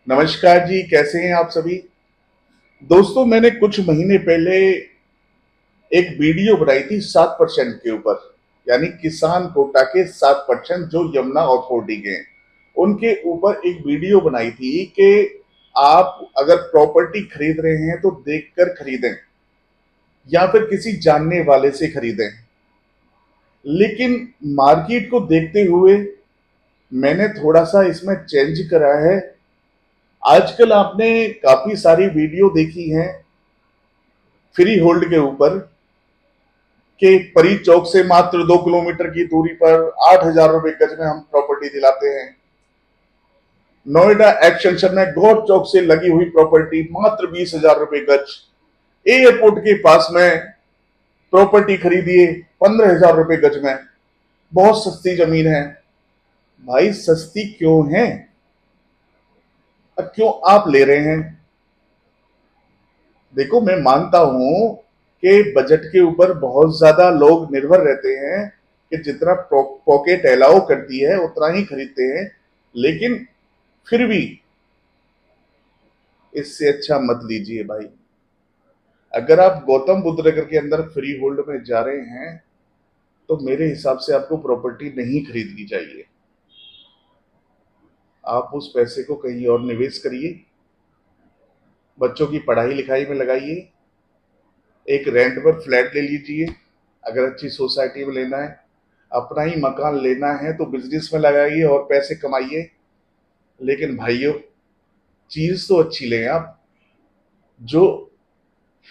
नमस्कार जी, कैसे हैं आप सभी। दोस्तों, मैंने कुछ महीने पहले एक वीडियो बनाई थी 7% के ऊपर, यानी किसान कोटा के 7% जो यमुना अथॉरिटी के हैं, उनके ऊपर एक वीडियो बनाई थी कि आप अगर प्रॉपर्टी खरीद रहे हैं तो देखकर खरीदें या फिर किसी जानने वाले से खरीदें। लेकिन मार्केट को देखते हुए मैंने थोड़ा सा इसमें चेंज करा है। आजकल आपने काफी सारी वीडियो देखी हैं फ्री होल्ड के ऊपर कि परी चौक से मात्र 2 किलोमीटर की दूरी पर 8,000 रुपए गज में हम प्रॉपर्टी दिलाते हैं। नोएडा एक्सटेंशन में गौर चौक से लगी हुई प्रॉपर्टी मात्र 20,000 रुपए गज। एयरपोर्ट के पास में प्रॉपर्टी खरीदिए 15,000 रुपए गज में। बहुत सस्ती जमीन है। भाई सस्ती क्यों है? अब क्यों आप ले रहे हैं? देखो, मैं मानता हूं कि बजट के ऊपर बहुत ज्यादा लोग निर्भर रहते हैं कि जितना पॉकेट अलाउ करती है उतना ही खरीदते हैं। लेकिन फिर भी इससे अच्छा मत लीजिए भाई। अगर आप गौतम बुद्ध नगर के अंदर फ्री होल्ड में जा रहे हैं तो मेरे हिसाब से आपको प्रॉपर्टी नहीं खरीदनी चाहिए। आप उस पैसे को कहीं और निवेश करिए, बच्चों की पढ़ाई लिखाई में लगाइए, एक रेंट पर फ्लैट ले लीजिए। अगर अच्छी सोसाइटी में लेना है, अपना ही मकान लेना है तो बिजनेस में लगाइए और पैसे कमाइए। लेकिन भाइयों, चीज तो अच्छी लें आप, जो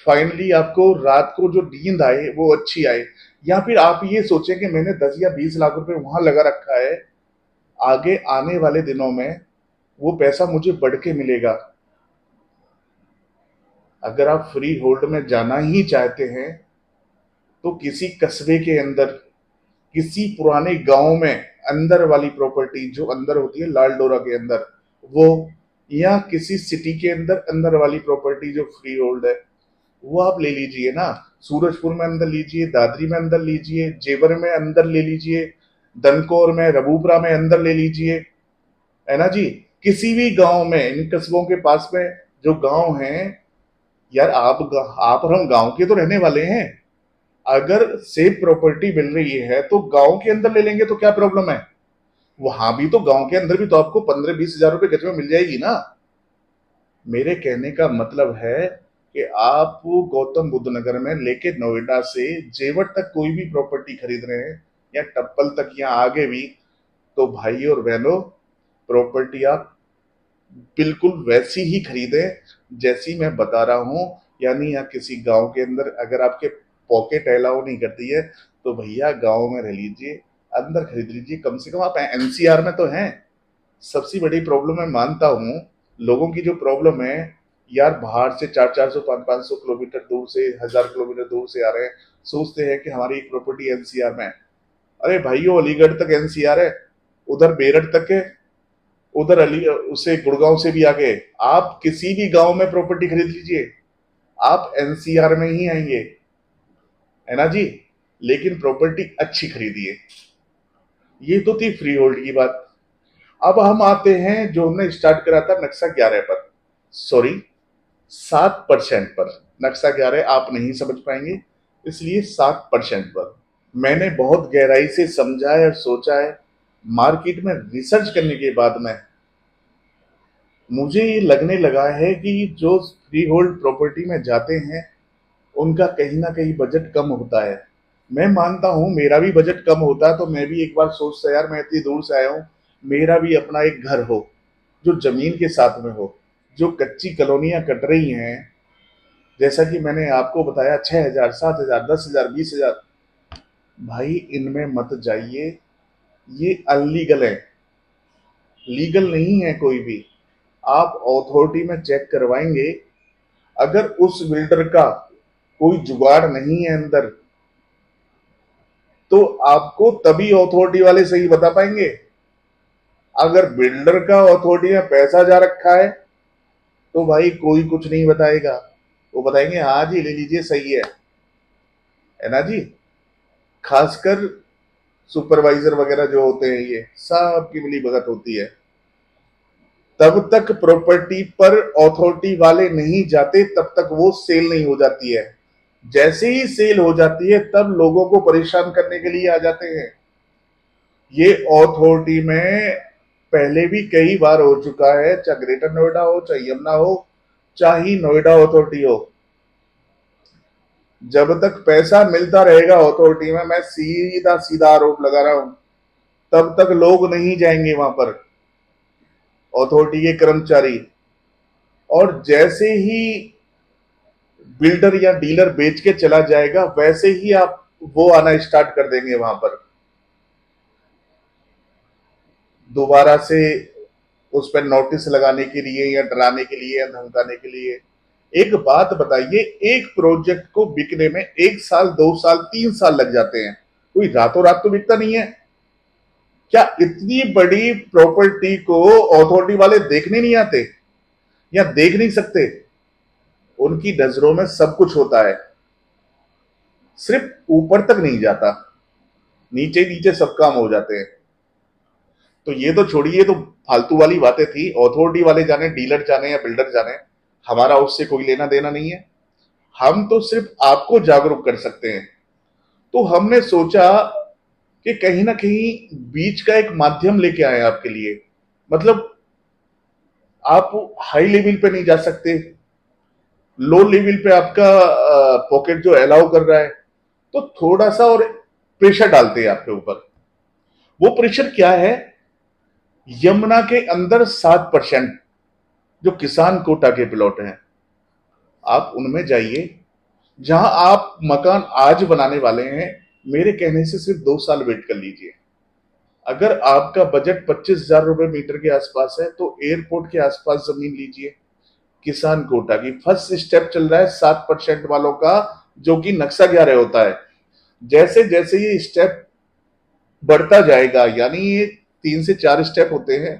फाइनली आपको रात को जो नींद आए वो अच्छी आए। या फिर आप ये सोचें कि मैंने 10 या 20 लाख रुपए वहां लगा रखा है, आगे आने वाले दिनों में वो पैसा मुझे बढ़ के मिलेगा। अगर आप फ्री होल्ड में जाना ही चाहते हैं तो किसी कस्बे के अंदर, किसी पुराने गांव में अंदर वाली प्रॉपर्टी जो अंदर होती है लाल डोरा के अंदर, वो, या किसी सिटी के अंदर अंदर वाली प्रॉपर्टी जो फ्री होल्ड है, वो आप ले लीजिए ना। सूरजपुर में अंदर लीजिए, दादरी में अंदर लीजिए, जेवर में अंदर ले लीजिए, दनकौर में, रबूबरा में अंदर ले लीजिए, है ना जी। किसी भी गांव में, इन कस्बों के पास में जो गांव हैं, यार आप और हम गांव के तो रहने वाले हैं। अगर सेफ प्रॉपर्टी मिल रही है तो गांव के अंदर ले लेंगे तो क्या प्रॉब्लम है? वहां भी तो, गांव के अंदर भी तो आपको 15-20 हजार रुपए गज में मिल जाएगी ना। मेरे कहने का मतलब है कि आप गौतम बुद्ध नगर में लेके नोएडा से जेवर तक कोई भी प्रॉपर्टी खरीद रहे हैं, या टप्पल तक या आगे भी, तो भाई और बहनों, प्रॉपर्टी आप बिल्कुल वैसी ही खरीदें जैसी मैं बता रहा हूं। यानी या किसी गांव के अंदर, अगर आपके पॉकेट अलाउ नहीं करती है तो भैया गांव में रह लीजिए, अंदर खरीद लीजिए। कम से कम आप एनसीआर में तो हैं। सबसे बड़ी प्रॉब्लम मैं मानता हूँ, लोगों की जो प्रॉब्लम है, यार बाहर से 400-500 किलोमीटर दूर से, 1,000 किलोमीटर दूर से आ रहे हैं, सोचते हैं कि हमारी एक प्रॉपर्टी एनसीआर में है। अरे भाइयों, अलीगढ़ तक एनसीआर है, उधर मेरठ तक है, उधर अली उसे गुड़गांव से भी आगे। आप किसी भी गांव में प्रॉपर्टी खरीद लीजिए, आप एनसीआर में ही आएंगे, है ना जी। लेकिन प्रॉपर्टी अच्छी खरीदिए। ये तो थी फ्री होल्ड की बात। अब हम आते हैं जो हमने स्टार्ट करा था नक्शा 11 पर, सॉरी 7% पर। नक्शा 11 आप नहीं समझ पाएंगे, इसलिए 7% पर मैंने बहुत गहराई से समझा है और सोचा है। मार्केट में रिसर्च करने के बाद में मुझे ये लगने लगा है कि जो फ्री होल्ड प्रॉपर्टी में जाते हैं उनका कहीं ना कहीं बजट कम होता है। मैं मानता हूं मेरा भी बजट कम होता तो मैं भी एक बार सोचता, यार मैं इतनी दूर से आया हूं, मेरा भी अपना एक घर हो जो जमीन के साथ में हो। जो कच्ची कॉलोनियां कट रही हैं, जैसा कि मैंने आपको बताया, 6,000, 7,000, 10,000, 20,000, भाई इनमें मत जाइए। ये अनलीगल है, लीगल नहीं है कोई भी। आप अथॉरिटी में चेक करवाएंगे, अगर उस बिल्डर का कोई जुगाड़ नहीं है अंदर, तो आपको तभी अथॉरिटी वाले सही बता पाएंगे। अगर बिल्डर का अथॉरिटी में पैसा जा रखा है तो भाई कोई कुछ नहीं बताएगा। वो बताएंगे हाँ जी ले लीजिए, सही है ना जी। खासकर सुपरवाइजर वगैरह जो होते हैं, ये सब की मिली भगत होती है। तब तक प्रॉपर्टी पर अथॉरिटी वाले नहीं जाते, तब तक वो सेल नहीं हो जाती है। जैसे ही सेल हो जाती है तब लोगों को परेशान करने के लिए आ जाते हैं। ये अथॉरिटी में पहले भी कई बार हो चुका है, चाहे ग्रेटर नोएडा हो, चाहे यमुना हो, चाहे नोएडा अथॉरिटी हो। जब तक पैसा मिलता रहेगा अथॉरिटी में, मैं सीधा सीधा आरोप लगा रहा हूं, तब तक लोग नहीं जाएंगे वहां पर, अथॉरिटी के कर्मचारी। और जैसे ही बिल्डर या डीलर बेच के चला जाएगा, वैसे ही आप वो आना स्टार्ट कर देंगे वहां पर, दोबारा से उस पर नोटिस लगाने के लिए या डराने के लिए या धमकाने के लिए। एक बात बताइए, एक प्रोजेक्ट को बिकने में 1 साल, 2 साल, 3 साल लग जाते हैं, कोई रातों रात तो बिकता नहीं है। क्या इतनी बड़ी प्रॉपर्टी को अथॉरिटी वाले देखने नहीं आते या देख नहीं सकते? उनकी नजरों में सब कुछ होता है, सिर्फ ऊपर तक नहीं जाता, नीचे नीचे सब काम हो जाते हैं। तो ये तो छोड़िए, तो फालतू वाली बातें थी, अथॉरिटी वाले जाने, डीलर जाने या बिल्डर जाने, हमारा उससे कोई लेना देना नहीं है। हम तो सिर्फ आपको जागरूक कर सकते हैं। तो हमने सोचा कि कहीं ना कहीं बीच का एक माध्यम लेके आए आपके लिए। मतलब आप हाई लेवल पे नहीं जा सकते, लो लेवल पे आपका पॉकेट जो अलाउ कर रहा है, तो थोड़ा सा और प्रेशर डालते हैं आपके ऊपर। वो प्रेशर क्या है? यमुना के अंदर 7% जो किसान कोटा के प्लॉट हैं, आप उनमें जाइए। जहां आप मकान आज बनाने वाले हैं, मेरे कहने से सिर्फ 2 साल वेट कर लीजिए। अगर आपका बजट 25,000 रुपए मीटर के आसपास है, तो एयरपोर्ट के आसपास जमीन लीजिए। किसान कोटा की फर्स्ट स्टेप चल रहा है 7% वालों का, जो कि नक्शा 11 होता है। जैसे जैसे ये स्टेप बढ़ता जाएगा, यानी ये 3 से 4 स्टेप होते हैं।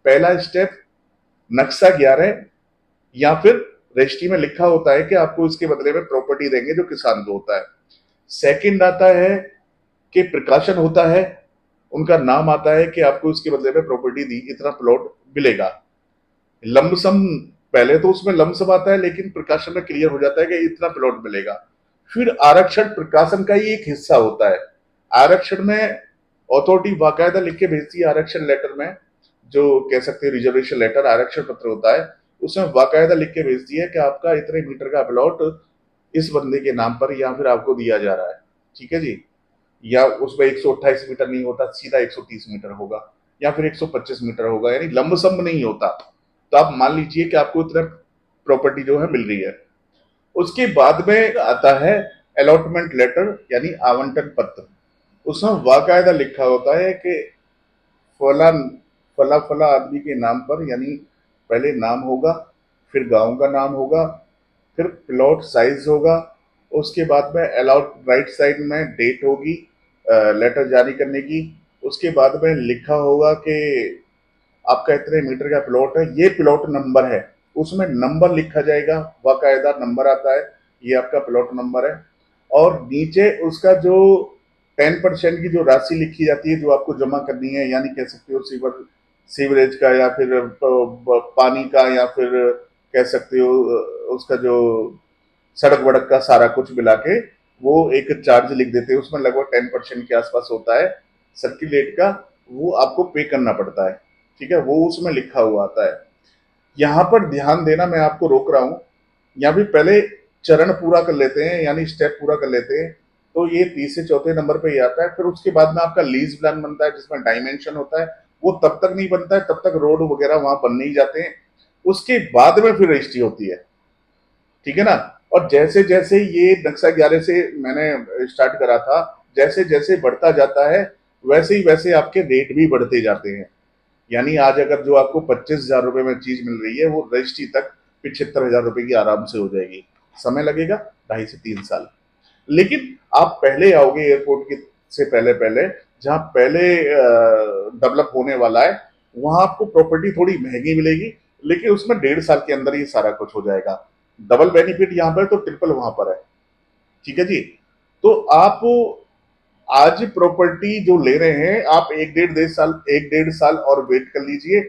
पहला स्टेप नक्शा 11, या फिर रजिस्ट्री में लिखा होता है कि आपको इसके बदले में प्रॉपर्टी देंगे, जो किसान को होता है। सेकंड आता है कि प्रकाशन होता है, उनका नाम आता है कि आपको इसके बदले में प्रॉपर्टी दी, इतना प्लॉट मिलेगा। लमसम, पहले तो उसमें लमसम आता है, लेकिन प्रकाशन में क्लियर हो जाता है कि इतना प्लॉट मिलेगा। फिर आरक्षण प्रकाशन का ही एक हिस्सा होता है। आरक्षण में अथॉरिटी बाकायदा लिख के भेजती है, आरक्षण लेटर में, जो कह सकते हैं रिजर्वेशन लेटर, आरक्षण पत्र होता है, उसमें बाकायदा लिख के भेजती है कि आपका इतने मीटर का प्लॉट इस बंदे के नाम पर या फिर आपको दिया जा रहा है। ठीक है जी। या उसमें 128 मीटर नहीं होता, सीधा 130 मीटर होगा, या फिर 125 मीटर होगा, यानी लंबसम नहीं होता। तो आप मान लीजिए कि आपको इतना प्रॉपर्टी जो है मिल रही है। उसके बाद में आता है अलॉटमेंट लेटर, यानी आवंटन पत्र। उसमें बाकायदा लिखा होता है कि फला फला फला आदमी के नाम पर, यानी पहले नाम होगा, फिर गांव का नाम होगा, फिर प्लॉट साइज होगा, उसके बाद में अलाउड राइट साइड में डेट होगी लेटर जारी करने की। उसके बाद में लिखा होगा कि आपका इतने मीटर का प्लॉट है, ये प्लॉट नंबर है, उसमें नंबर लिखा जाएगा, बाकायदा नंबर आता है, ये आपका प्लॉट नंबर है। और नीचे उसका जो 10% की जो राशि लिखी जाती है, जो आपको जमा करनी है, यानी कह सकते हो सीवरेज का, या फिर पानी का, या फिर कह सकते हो उसका जो सड़क वड़क का सारा कुछ मिला के वो एक चार्ज लिख देते हैं, उसमें लगभग 10% के आसपास होता है सर्किलेट का, वो आपको पे करना पड़ता है। ठीक है, वो उसमें लिखा हुआ आता है। यहाँ पर ध्यान देना, मैं आपको रोक रहा हूँ, यहाँ भी पहले चरण पूरा कर लेते हैं, यानी स्टेप पूरा कर लेते हैं, तो ये तीसरे चौथे नंबर पे ही आता है। फिर उसके बाद में आपका लीज प्लान बनता है, जिसमें डायमेंशन होता है, वो तब तक नहीं बनता है, तब तक रोड वगैरह वहां बन नहीं जाते हैं। उसके बाद में फिर रजिस्ट्री होती है। ठीक है ना। और जैसे जैसे ये नक्शा 11 से मैंने स्टार्ट करा था, जैसे जैसे बढ़ता जाता है, वैसे ही वैसे आपके रेट भी बढ़ते जाते हैं। यानी आज अगर जो आपको 25,000 रुपए में चीज मिल रही है, वो रजिस्ट्री तक 75,000 रुपए की आराम से हो जाएगी। समय लगेगा 2.5 से 3 साल। लेकिन आप पहले आओगे एयरपोर्ट के से पहले पहले, जहां पहले डेवलप होने वाला है, वहां आपको प्रॉपर्टी थोड़ी महंगी मिलेगी, लेकिन उसमें 1.5 साल के अंदर ही सारा कुछ हो जाएगा। डबल बेनिफिट यहाँ पर तो ट्रिपल वहां पर है। ठीक है जी। तो आप आज प्रॉपर्टी जो ले रहे हैं, आप 1 डेढ़ 1.5 साल और वेट कर लीजिए।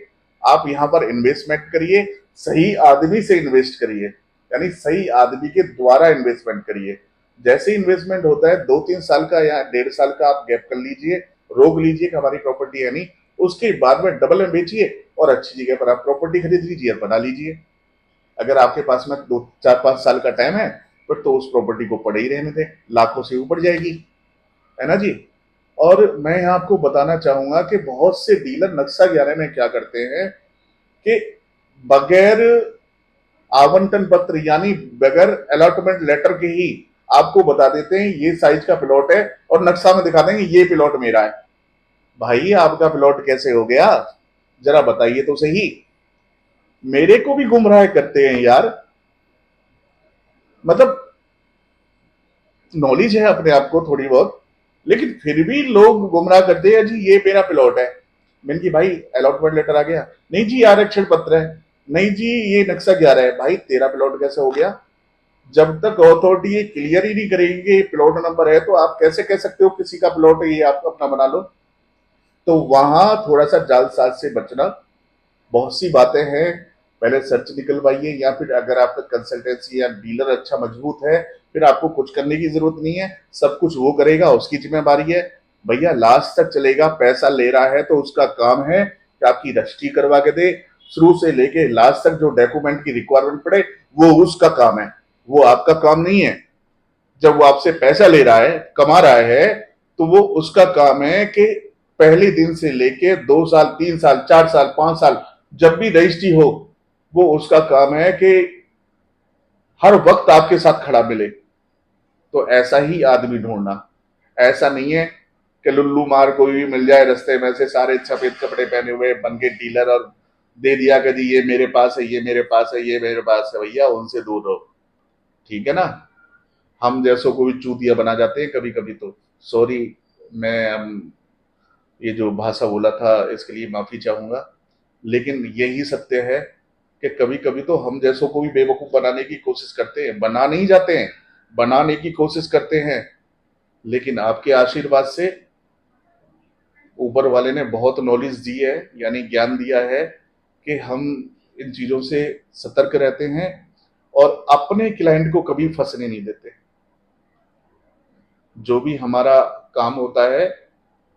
आप यहाँ पर इन्वेस्टमेंट करिए, सही आदमी से इन्वेस्ट करिए, यानी सही आदमी के द्वारा इन्वेस्टमेंट करिए। जैसे इन्वेस्टमेंट होता है 2-3 साल का या 1.5 साल का आप गैप कर लीजिए, रोक लीजिए कि हमारी प्रॉपर्टी है नहीं, उसके बाद में डबल में बेचिए और अच्छी जगह पर आप प्रॉपर्टी खरीद लीजिए और बना लीजिए। अगर आपके पास में 2-4-5 साल का टाइम है फिर तो उस प्रॉपर्टी को पड़े ही रहने दें, लाखों से ऊपर जाएगी, है ना जी। और मैं यहाँ आपको बताना चाहूंगा कि बहुत से डीलर नक्शा 11 में क्या करते हैं कि बगैर आवंटन पत्र यानी बगैर अलॉटमेंट लेटर के ही आपको बता देते हैं ये साइज का प्लॉट है और नक्शा में दिखा देंगे ये प्लॉट मेरा है। भाई आपका प्लॉट कैसे हो गया, जरा बताइए तो सही। मेरे को भी गुमराह करते हैं यार, मतलब नॉलेज है अपने आप को थोड़ी बहुत, लेकिन फिर भी लोग गुमराह करते हैं जी ये मेरा प्लॉट है। मैंने कि भाई अलॉटमेंट लेटर आ गया, नहीं जी आरक्षण पत्र है, नहीं जी ये नक्शा 11 है। भाई तेरा प्लॉट कैसे हो गया? जब तक अथॉरिटी ये क्लियर ही नहीं करेगी कि प्लॉट नंबर है तो आप कैसे कह सकते हो किसी का प्लॉट है ये आप अपना बना लो। तो वहां थोड़ा सा जालसाज से बचना। बहुत सी बातें हैं, पहले सर्च निकलवाइए, या फिर अगर आपका कंसल्टेंसी या डीलर अच्छा मजबूत है फिर आपको कुछ करने की जरूरत नहीं है, सब कुछ वो करेगा, उसकी जिम्मेदारी है। भैया लास्ट तक चलेगा, पैसा ले रहा है तो उसका काम है कि आपकी रजिस्ट्री करवा के दे, शुरू से लेके लास्ट तक जो डॉक्यूमेंट की रिक्वायरमेंट पड़े वो उसका काम है, वो आपका काम नहीं है। जब वो आपसे पैसा ले रहा है, कमा रहा है, तो वो उसका काम है कि पहले दिन से लेके 2 साल 3 साल 4 साल 5 साल जब भी रजिस्ट्री हो, वो उसका काम है कि हर वक्त आपके साथ खड़ा मिले। तो ऐसा ही आदमी ढूंढना। ऐसा नहीं है कि लुल्लू मार कोई भी मिल जाए रास्ते में से, सारे सफेद कपड़े पहने हुए बन के डीलर, और दे दिया कि जी ये मेरे पास है, ये मेरे पास है, ये मेरे पास है। भैया उनसे दूर रहो, ठीक है ना। हम जैसों को भी चूतिया बना जाते हैं कभी कभी। तो सॉरी, मैं ये जो भाषा बोला था इसके लिए माफी चाहूंगा, लेकिन यही सत्य है कि कभी कभी तो हम जैसों को भी बेवकूफ बनाने की कोशिश करते हैं, बना नहीं जाते हैं, बनाने की कोशिश करते हैं। लेकिन आपके आशीर्वाद से ऊपर वाले ने बहुत नॉलेज दी है, यानी ज्ञान दिया है कि हम इन चीजों से सतर्क रहते हैं और अपने क्लाइंट को कभी फंसने नहीं देते। जो भी हमारा काम होता है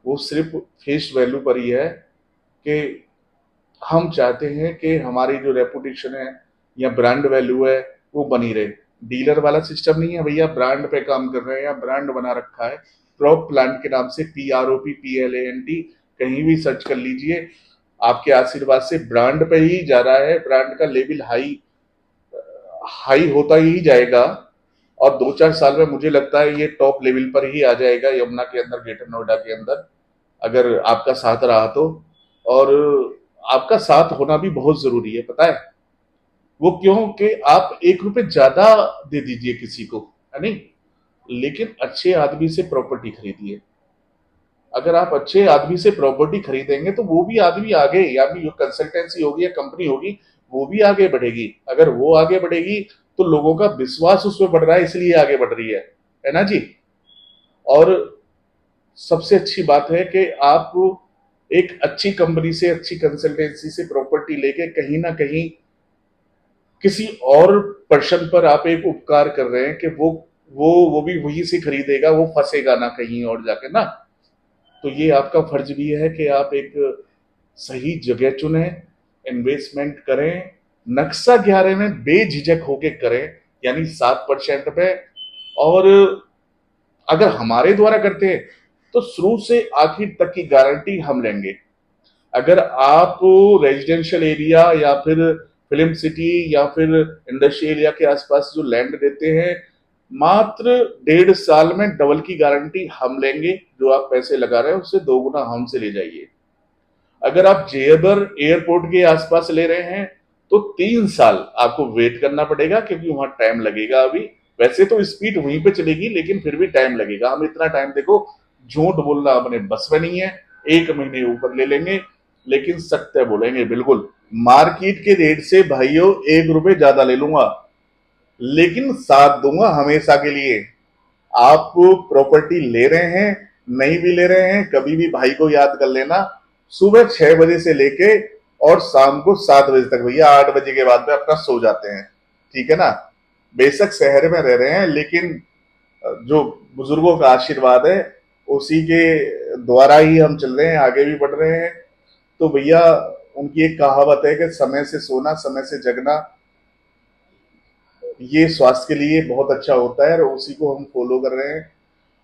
वो सिर्फ फेस वैल्यू पर ही है कि हम चाहते हैं कि हमारी जो रेपुटेशन है या ब्रांड वैल्यू है वो बनी रहे। डीलर वाला सिस्टम नहीं है भैया, ब्रांड पे काम कर रहे हैं या ब्रांड बना रखा है। क्रॉप प्लांट के नाम से PROPPLANT कहीं भी सर्च कर लीजिए, आपके आशीर्वाद से ब्रांड पे ही जा रहा है, ब्रांड का लेवल हाई हाई होता ही जाएगा। और 2-4 साल में मुझे लगता है ये टॉप लेवल पर ही आ जाएगा यमुना के अंदर, ग्रेटर नोएडा के अंदर, अगर आपका साथ रहा तो। और आपका साथ होना भी बहुत जरूरी है, पता है वो क्यों? कि आप 1 रुपए ज्यादा दे दीजिए किसी को, है नहीं, लेकिन अच्छे आदमी से प्रॉपर्टी खरीदिए। अगर आप अच्छे आदमी से प्रॉपर्टी खरीदेंगे तो वो भी आदमी आगे, या भी कंसल्टेंसी होगी या कंपनी होगी, वो भी आगे बढ़ेगी। अगर वो आगे बढ़ेगी तो लोगों का विश्वास उसमें बढ़ रहा है इसलिए आगे बढ़ रही है ना जी। और सबसे अच्छी बात है कि आप एक अच्छी कंपनी से, अच्छी कंसल्टेंसी से प्रॉपर्टी लेके कहीं ना कहीं किसी और पर्सन पर आप एक उपकार कर रहे हैं कि वो भी वहीं से खरीदेगा, वो फंसेगा ना कहीं और जाके ना। तो ये आपका फर्ज भी है कि आप एक सही जगह चुने, इन्वेस्टमेंट करें, नक्शा 11 में बेझिझक होके करें, यानी 7% पे। और अगर हमारे द्वारा करते हैं तो शुरू से आखिर तक की गारंटी हम लेंगे। अगर आप रेजिडेंशियल एरिया या फिर फिल्म सिटी या फिर इंडस्ट्रियल एरिया के आसपास जो लैंड देते हैं, मात्र 1.5 साल में डबल की गारंटी हम लेंगे। जो आप पैसे लगा रहे हैं उससे 2 गुना हमसे ले जाइए। अगर आप जेबर एयरपोर्ट के आसपास ले रहे हैं तो 3 साल आपको वेट करना पड़ेगा, क्योंकि वहां टाइम लगेगा अभी। वैसे तो स्पीड वहीं पे चलेगी लेकिन फिर भी टाइम लगेगा। हम इतना टाइम देखो, झूठ बोलना अपने बस में नहीं है, 1 महीने ऊपर ले लेंगे, लेकिन सत्य बोलेंगे बिल्कुल। मार्केट के रेट से भाइयों 1 रुपए ज्यादा ले लूंगा, लेकिन साथ दूंगा हमेशा के लिए। आप प्रॉपर्टी ले रहे हैं, नहीं भी ले रहे हैं, कभी भी भाई को याद कर लेना। सुबह 6 बजे से लेके और शाम को 7 बजे तक भैया, 8 बजे के बाद में अपना सो जाते हैं। ठीक है ना। बेशक शहर में रह रहे हैं, लेकिन जो बुजुर्गों का आशीर्वाद है उसी के द्वारा ही हम चल रहे हैं, आगे भी बढ़ रहे हैं। तो भैया, उनकी एक कहावत है कि समय से सोना समय से जगना, ये स्वास्थ्य के लिए बहुत अच्छा होता है, और उसी को हम फॉलो कर रहे हैं।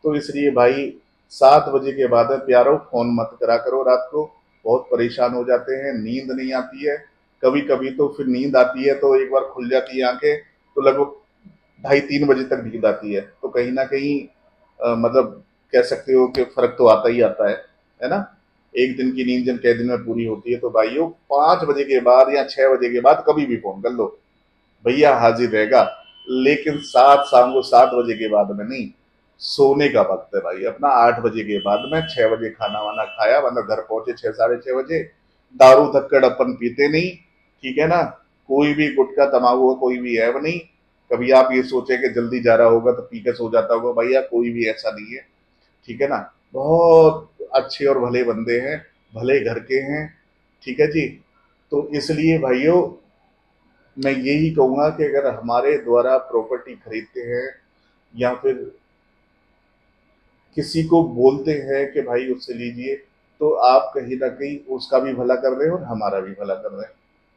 तो इसलिए भाई, 7 बजे के बाद में प्यारो फोन मत करा करो रात को, बहुत परेशान हो जाते हैं, नींद नहीं आती है। कभी कभी तो फिर नींद आती है तो एक बार खुल जाती है आंखें, तो लगभग 2:30-3 बजे तक नींद आती है। तो कहीं ना कहीं मतलब कह सकते हो कि फर्क तो आता ही आता है ना। एक दिन की नींद जब कई दिन में पूरी होती है, तो भाइयों 5 बजे के बाद या 6 बजे के बाद कभी भी फोन कर लो, भैया हाजिर रहेगा। लेकिन शाम को 7 बजे के बाद में नहीं। सोने का वक्त है भाई अपना 8 बजे के बाद में। 6 बजे खाना वाना खाया, मतलब घर पहुंचे 6 साढ़े 6 बजे। दारू धक्कड़ अपन पीते नहीं, ठीक है ना। कोई भी गुटखा तमाकू का कोई भी ऐब नहीं। कभी आप ये सोचे कि जल्दी जा रहा होगा तो पी के सो जाता होगा, भैया कोई भी ऐसा नहीं है। ठीक है ना। बहुत अच्छे और भले बंदे हैं, भले घर के हैं। ठीक है जी। तो इसलिए भाइयों, मैं यही कहूंगा कि अगर हमारे द्वारा प्रॉपर्टी खरीदते हैं, या फिर किसी को बोलते हैं कि भाई उससे लीजिए, तो आप कहीं ना कहीं उसका भी भला कर रहे हैं और हमारा भी भला कर रहे हैं,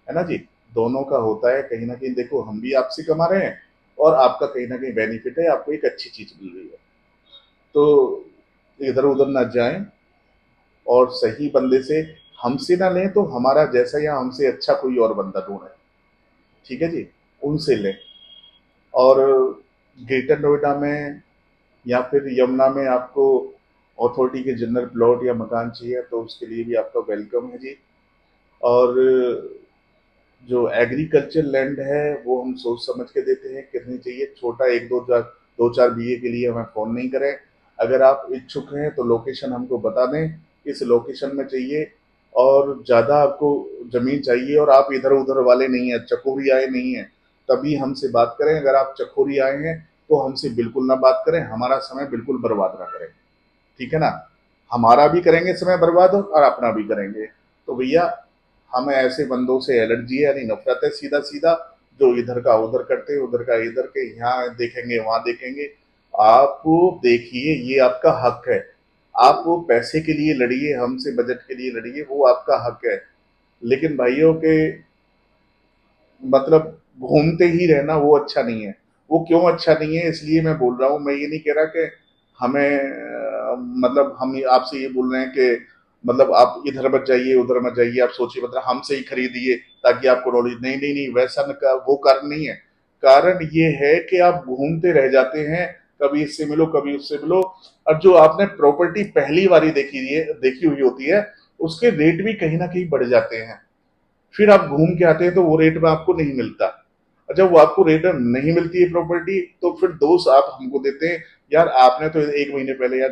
है ना जी। दोनों का होता है कहीं ना कहीं। देखो, हम भी आपसे कमा रहे हैं, और आपका कहीं ना कहीं बेनिफिट है, आपको एक अच्छी चीज मिल रही है। तो इधर उधर ना जाएं, और सही बंदे से, हमसे ना लें तो हमारा जैसा या हमसे अच्छा कोई और बंदा ढूंढे। ठीक है जी। उनसे लें। और ग्रेटर नोएडा में या फिर यमुना में आपको अथॉरिटी के जनरल प्लॉट या मकान चाहिए, तो उसके लिए भी आपका वेलकम है जी। और जो एग्रीकल्चर लैंड है वो हम सोच समझ के देते हैं कितनी चाहिए। छोटा एक दो चार बीघे के लिए हमें फोन नहीं करें। अगर आप इच्छुक हैं तो लोकेशन हमको बता दें, इस लोकेशन में चाहिए। और ज़्यादा आपको ज़मीन चाहिए और आप इधर उधर वाले नहीं हैं, चकोरी आए नहीं हैं, तभी हमसे बात करें। अगर आप चकोरी आए हैं तो हमसे बिल्कुल ना बात करें, हमारा समय बिल्कुल बर्बाद ना करें। ठीक है ना। हमारा भी करेंगे समय बर्बाद और अपना भी करेंगे। तो भैया, हमें ऐसे बंदों से एलर्जी है, यानी नफरत है सीधा सीधा, जो इधर का उधर करते, उधर का इधर के, यहाँ देखेंगे वहां देखेंगे। आप देखिए, ये आपका हक है। आप वो पैसे के लिए लड़िए, हमसे बजट के लिए लड़िए, वो आपका हक है। लेकिन भाइयों के मतलब घूमते ही रहना वो अच्छा नहीं है। वो क्यों अच्छा नहीं है, इसलिए मैं बोल रहा हूँ। मैं ये नहीं कह रहा कि हमें मतलब हम आपसे ये बोल रहे हैं कि मतलब आप इधर मत जाइए उधर मत जाइए, आप सोचिए मतलब हमसे ही खरीदिए ताकि आपको नॉलेज। नहीं नहीं नहीं, वैसा न का वो कारण नहीं है। कारण ये है कि आप घूमते रह जाते हैं, कभी इससे मिलो कभी उससे मिलो। और जो आपने प्रॉपर्टी पहली बारी देखी हुई होती है, उसके रेट भी कहीं ना कहीं बढ़ जाते हैं। फिर आप घूम के आते हैं तो वो रेट में आपको नहीं मिलता। और जब वो आपको रेट में नहीं मिलती है प्रॉपर्टी, तो फिर दोष आप हमको देते हैं, यार आपने तो 1 महीने पहले या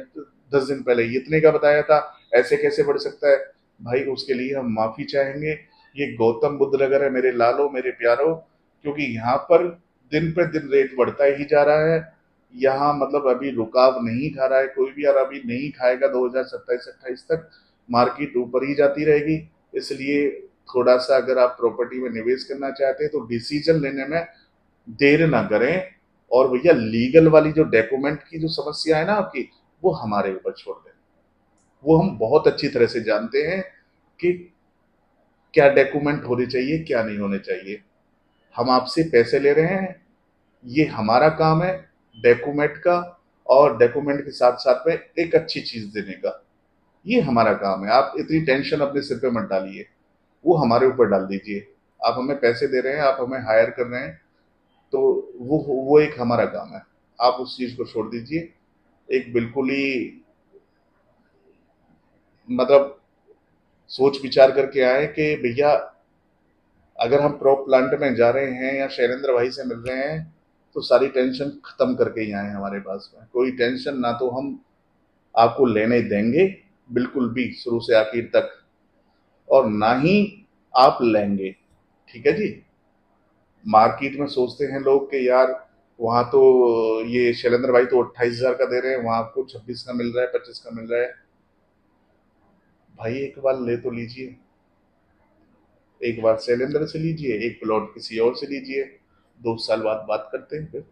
10 दिन पहले इतने का बताया था, ऐसे कैसे बढ़ सकता है। भाई उसके लिए हम माफी चाहेंगे। ये गौतम बुद्ध नगर है मेरे लालो मेरे प्यारो, क्योंकि यहाँ पर दिन पे दिन रेट बढ़ता ही जा रहा है। यहाँ मतलब अभी रुकाव नहीं खा रहा है कोई भी, और अभी नहीं खाएगा। 2027-28 तक मार्केट ऊपर ही जाती रहेगी। इसलिए थोड़ा सा अगर आप प्रॉपर्टी में निवेश करना चाहते हैं तो डिसीजन लेने में देर ना करें। और भैया, लीगल वाली जो डॉक्यूमेंट की जो समस्या है ना आपकी, वो हमारे ऊपर छोड़ दें। वो हम बहुत अच्छी तरह से जानते हैं कि क्या डॉक्यूमेंट होने चाहिए क्या नहीं होने चाहिए। हम आपसे पैसे ले रहे हैं, ये हमारा काम है डॉक्यूमेंट का, और डॉक्यूमेंट के साथ साथ में एक अच्छी चीज देने का, ये हमारा काम है। आप इतनी टेंशन अपने सिर पे मत डालिए, वो हमारे ऊपर डाल दीजिए। आप हमें पैसे दे रहे हैं, आप हमें हायर कर रहे हैं, तो वो एक हमारा काम है। आप उस चीज को छोड़ दीजिए। एक बिल्कुल ही मतलब सोच विचार करके आए कि भैया, अगर हम क्रॉप प्लांट में जा रहे हैं या शैलेंद्र भाई से मिल रहे हैं, तो सारी टेंशन खत्म करके ही आए हमारे पास में। कोई टेंशन ना तो हम आपको लेने देंगे, बिल्कुल भी शुरू से आखिर तक, और ना ही आप लेंगे। ठीक है जी। मार्केट में सोचते हैं लोग कि यार वहां तो ये शैलेंद्र भाई तो 28,000 का दे रहे हैं, वहां आपको 26 का मिल रहा है, 25 का मिल रहा है। भाई एक बार ले तो लीजिए। एक बार शैलेंद्र से लीजिए, एक प्लॉट किसी और से लीजिए, 2 साल बाद बात करते हैं फिर।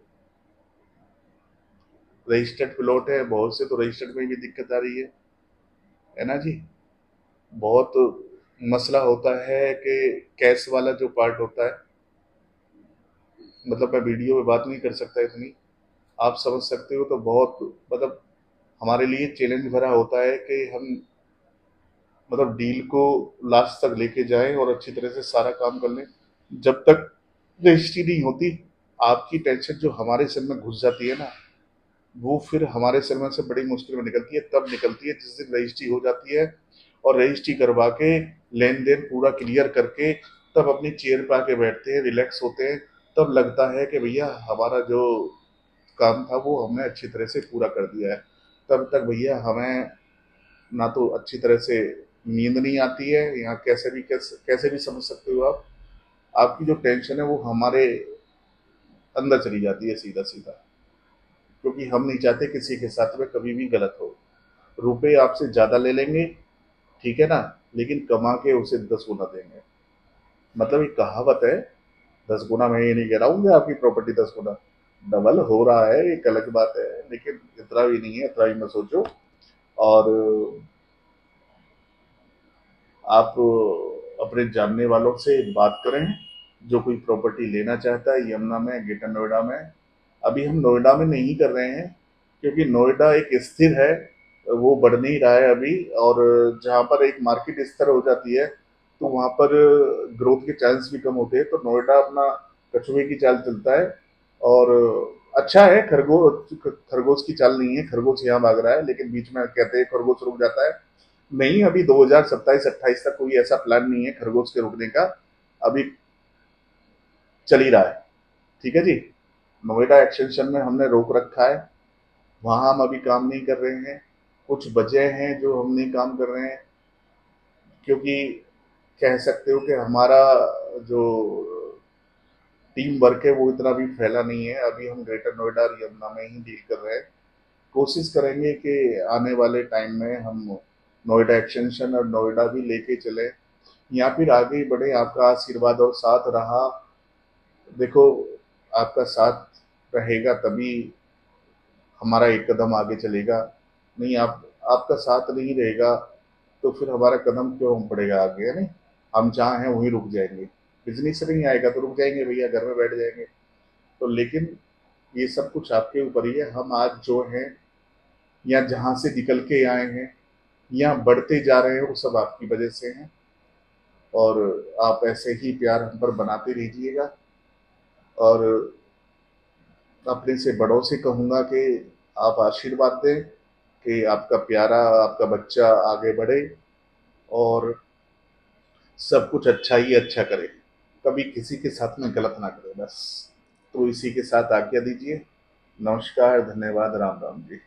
रजिस्टर्ड प्लॉट है, बहुत से तो रजिस्टर्ड में भी दिक्कत आ रही है ना जी। बहुत मसला होता है कि कैश वाला जो पार्ट होता है, मतलब मैं वीडियो में बात नहीं कर सकता इतनी, आप समझ सकते हो, तो बहुत मतलब हमारे लिए चैलेंज भरा होता है कि हम मतलब डील को लास्ट तक लेके जाएं और अच्छी तरह से सारा काम कर लें। जब तक रजिस्ट्री नहीं होती, आपकी टेंशन जो हमारे सिर में घुस जाती है ना, वो फिर हमारे सिर में से बड़ी मुश्किल में निकलती है, तब निकलती है जिस दिन रजिस्ट्री हो जाती है। और रजिस्ट्री करवा के लेन देन पूरा क्लियर करके तब अपनी चेयर पे आके बैठते हैं, रिलैक्स होते हैं, तब लगता है कि भैया हमारा जो काम था वो हमने अच्छी तरह से पूरा कर दिया है। तब तक भैया हमें ना तो अच्छी तरह से नींद नहीं आती है, यहाँ कैसे भी समझ सकते हो आप, आपकी जो टेंशन है वो हमारे अंदर चली जाती है सीधा सीधा, क्योंकि हम नहीं चाहते किसी के साथ में कभी भी गलत हो। रुपए आपसे ज्यादा ले लेंगे, ठीक है ना, लेकिन कमा के उसे 10 गुना देंगे। मतलब एक कहावत है, 10 गुना, मैं ये नहीं कह रहा हूँ कि आपकी प्रॉपर्टी 10 गुना डबल हो रहा है, एक अलग बात है, लेकिन इतना भी नहीं है, इतना भी मत सोचो। और आप अपने जानने वालों से बात करें, जो कोई प्रॉपर्टी लेना चाहता है यमुना में, ग्रेटर नोएडा में। अभी हम नोएडा में नहीं कर रहे हैं, क्योंकि नोएडा एक स्थिर है, वो बढ़ नहीं रहा है अभी। और जहाँ पर एक मार्केट स्तर हो जाती है तो वहाँ पर ग्रोथ के चांस भी कम होते हैं, तो नोएडा अपना कछुए की चाल चलता है। और अच्छा है, खरगोश खरगोश की चाल नहीं है, खरगोश यहाँ भाग रहा है, लेकिन बीच में कहते हैं खरगोश रुक जाता है। नहीं, अभी 2027-28 तक कोई ऐसा प्लान नहीं है खरगोश के रुकने का, अभी चल ही रहा है। ठीक है जी। नोएडा एक्सटेंशन में हमने रोक रखा है, वहां हम अभी काम नहीं कर रहे हैं। कुछ वजह हैं जो हम नहीं काम कर रहे हैं, क्योंकि कह सकते हो कि हमारा जो टीम वर्क है वो इतना भी फैला नहीं है। अभी हम ग्रेटर नोएडा और यमुना में ही डील कर रहे हैं। कोशिश करेंगे कि आने वाले टाइम में हम नोएडा एक्सटेंशन और नोएडा भी लेके चले, या फिर आगे ही बढ़े। आपका आशीर्वाद और साथ रहा, देखो, आपका साथ रहेगा तभी हमारा एक कदम आगे चलेगा। नहीं, आपका साथ नहीं रहेगा तो फिर हमारा कदम क्यों पड़ेगा आगे, है नहीं। हम जहाँ हैं वहीं रुक जाएंगे, बिजनेस नहीं आएगा तो रुक जाएंगे भैया, घर में बैठ जाएंगे। तो लेकिन ये सब कुछ आपके ऊपर ही है। हम आज जो हैं या जहाँ से निकल के आए हैं या बढ़ते जा रहे हैं, वो सब आपकी वजह से हैं। और आप ऐसे ही प्यार हम पर बनाते रहिएगा। और अपने से बड़ों से कहूँगा कि आप आशीर्वाद दें कि आपका प्यारा, आपका बच्चा आगे बढ़े और सब कुछ अच्छा ही अच्छा करे, कभी किसी के साथ में गलत ना करे बस। तो इसी के साथ आज्ञा दीजिए। नमस्कार, धन्यवाद, राम राम जी।